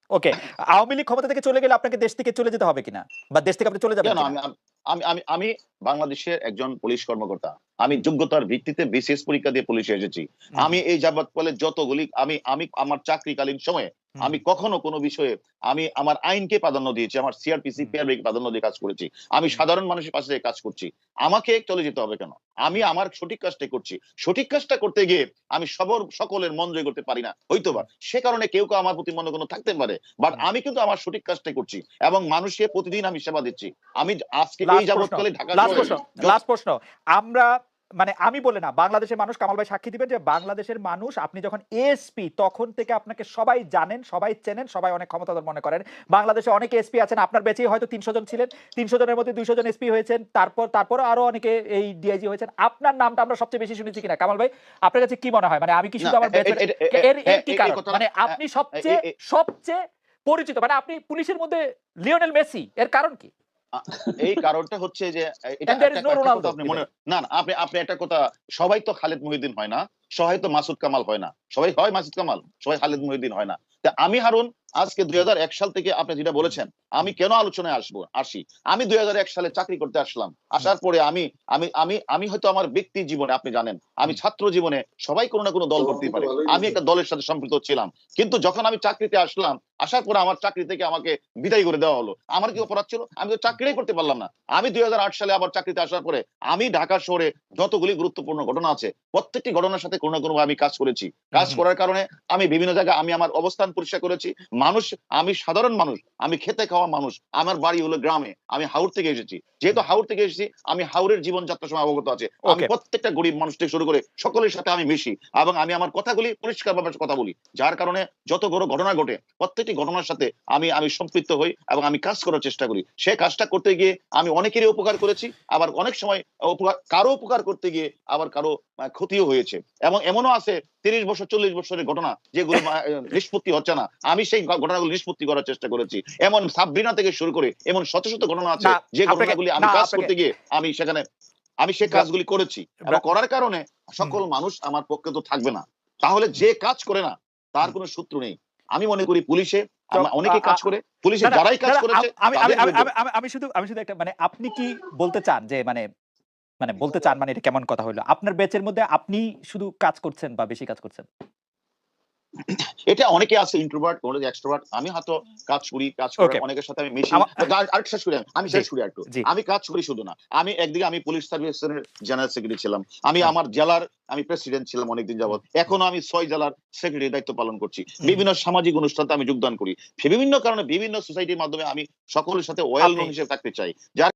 ওকে, আওয়ামী লীগ ক্ষমতা থেকে চলে গেলে আপনাকে দেশ থেকে চলে যেতে হবে কিনা, বা দেশ থেকে আপনি চলে যাবেন কেন কিনা? আমি আমি আমি আমি বাংলাদেশের একজন পুলিশ কর্মকর্তা। আমি যোগ্যতার ভিত্তিতে বিসিএস পরীক্ষা দিয়ে পুলিশে এসেছি। হুম, আমি এই যাবৎ কালে যতগুলি আমি আমি আমার চাকরিকালীন সময়ে হুম, আমি কখনো কোনো বিষয়ে আমি আমার আইনকে প্রাধান্য দিয়েছি। আমার সিআরপিসি, হুম, পিআরবি কে প্রাধান্য দিয়ে কাজ করেছি। আমি হুম, সাধারণ মানুষের পাশে থেকে কাজ করছি। আমাকে চলে যেতে হবে কেন? আমি হুম, আমার সঠিক কাজটাই করছি। সঠিক কাজটা করতে গিয়ে আমি সকলের মন জয় করতে পারি না। হয়তোবা। হুম, সে কারণে কেউ আমার প্রতি মনে কোনো থাকতে পারে। বাট হুম। আমি কিন্তু আমার সঠিক কাজটাই করছি এবং মানুষকে প্রতিদিন আমি সেবা দিচ্ছি। আমি আজকে এই লাস্ট প্রশ্ন, যাবৎকালে ঢাকা লাস্ট শহরে প্রশ্ন, যত লাস্ট প্রশ্ন। আমরা মানে আমি বলে না, বাংলাদেশের মানুষ, কামাল ভাই সাক্ষী দিবেন যে বাংলাদেশের মানুষ আপনি যখন এএসপি তখন থেকে আপনাকে সবাই জানেন, সবাই চেনেন, সবাই অনেক ক্ষমতাধর মনে করেন। বাংলাদেশে অনেক এসপি আছেন, আপনার ব্যাচেই হয়তো ৩০০ জন ছিলেন। ৩০০ জনের মধ্যে ২০০ জন এসপি হয়েছেন। তারপর আরো অনেকে এই ডিআইজি হয়েছেন। আপনার নামটা আমরা সবচেয়ে বেশি শুনেছি কিনা? কামাল ভাই, আপনার কাছে কি মনে হয়? মানে আমি কি না শুধু আমার ব্যাচের, এর কি এই কারণ? কথাটা মানে আ আপনি এ সবচেয়ে এ সবচেয়ে পরিচিত, মানে আপনি পুলিশের মধ্যে লিওনেল মেসি, এর কারণ কি? আ এই কারণটা হচ্ছে যে এটা এন্ড দেয়ার একটা ইজ নো একটা কথা রোনালদো আপনি মনে ইভেন। না, না আপনি আপনি একটা কথা সবাই তো খালেদ মহিউদ্দিন হয় না। সবাই তো মাসুদ কামাল হয় না। সবাই হয় মাসুদ কামাল, সবাই খালেদ মহিউদ্দিন হয় না। তা আমি হারুন আজকে ২০০১ সাল থেকে আপনি যেটা বলেছেন, আমি কেন আলোচনায় আসি। আমি ২০০১ সালে চাকরি করতে আসলাম। আসার পরে আমি হয়তো আমার ব্যক্তি জীবনে আপনি জানেন, আমি ছাত্র জীবনে সবাই কোনো না কোনো দল করতেই পারে। আমি একটা দলের সাথে সম্পৃক্ত ছিলাম। কিন্তু যখন আমি চাকরিতে আসলাম, আসার পরে আমার চাকরি থেকে আমাকে বিদায় করে দেওয়া হলো। আমার কি অপরাধ ছিল? আমি তো চাকরিই করতে পারলাম না। আমি ২০০৮ সালে আবার চাকরিতে আসার পরে আমি ঢাকা শহরে যতগুলি গুরুত্বপূর্ণ ঘটনা আছে, প্রত্যেকটি ঘটনার সাথে কোনো না কোনোভাবে আমি কাজ করেছি। কাজ করার কারণে আমি বিভিন্ন জায়গায় আমি আমার অবস্থান পরিষ্কার করেছি। আমি সাধারণ মানুষ, আমি খেতে খাওয়া মানুষ। আমার বাড়ি হলো গ্রামে। আমি হাওর থেকে এসেছি। যেহেতু হাওর থেকে এসেছি, আমি হাওরের জীবনযাত্রার সময় অবগত আছে। আমি ওকে। প্রত্যেকটা গরিব মানুষ থেকে শুরু করে সকলের সাথে আমি মিশি এবং আমি আমার কথাগুলি পরিষ্কারভাবে কথা বলি। যার কারণে যত বড় ঘটনা ঘটে, প্রত্যেকটি ঘটনার সাথে আমি সম্পৃক্ত হই এবং আমি কাজ করার চেষ্টা করি। সে কাজটা করতে গিয়ে আমি অনেকেরই উপকার করেছি। আবার অনেক সময় কারো উপকার করতে গিয়ে আবার কারো ক্ষতিও হয়েছে। এবং এমনও আছে ৩০ বছর ৪০ বছরের ঘটনা যেগুলো নিষ্পত্তি হচ্ছে না। আমি সেই ঘটনাগুলো নিষ্পত্তি করার চেষ্টা করেছি। এমন সাবরিনা থেকে শুরু করে এমন শত, শত ঘটনা আছে না, যে আপনাকে ঘটনাগুলি আমি না কাজ আপনাকে করতে গিয়ে আমি সে ব্রা কাজগুলি করেছি। এবং ব্রা করার কারণে হুম, সকল মানুষ আমার পক্ষে তো থাকবে না। তাহলে হুম, যে কাজ করে না তার হুম। কোন শত্রু নেই। আমি মনে করি পুলিশে তো অনেকেই কাজ করে। পুলিশে না, না, যারাই না, কাজ না, করেছে আমি আমি তাদের আমি বিরুদ্ধে আমি আমি আমি শুধু একটা, মানে আপনি কি বলতে চান যে মানে মানে বলতে চান, মানে এটা কেমন কথা হইলো? আপনার ব্যাচের মধ্যে আপনি শুধু কাজ করছেন বা বেশি কাজ করছেন? এটা অনেকে আছে ইন্ট্রোভার্ট, অনেকে এক্সট্রোভার্ট। আমি হয়তো কাজ করি, কাজ করার ওকে। অনেকের সাথে আমি মিশি। আমা আরেকটু শেষ করি আমি জি, শেষ করি আরেকটু। জি। আমি কাজ করি শুধু না। আমি একদিকে আমি পুলিশ সার্ভিসের জেনারেল সেক্রেটারি ছিলাম। আমি হ্যাঁ, আমার জেলার প্রেসিডেন্ট ছিলাম অনেকদিন হুম, যাবৎ। হুম, এখনো আমি ৬ জেলার সেক্রেটারির দায়িত্ব পালন করছি। হুম। বিভিন্ন সামাজিক অনুষ্ঠানে আমি যোগদান করি। বিভিন্ন কারণে বিভিন্ন সোসাইটির মাধ্যমে আমি সকলের সাথে ওয়েল আপনি নোন হিসেবে থাকতে চাই। যার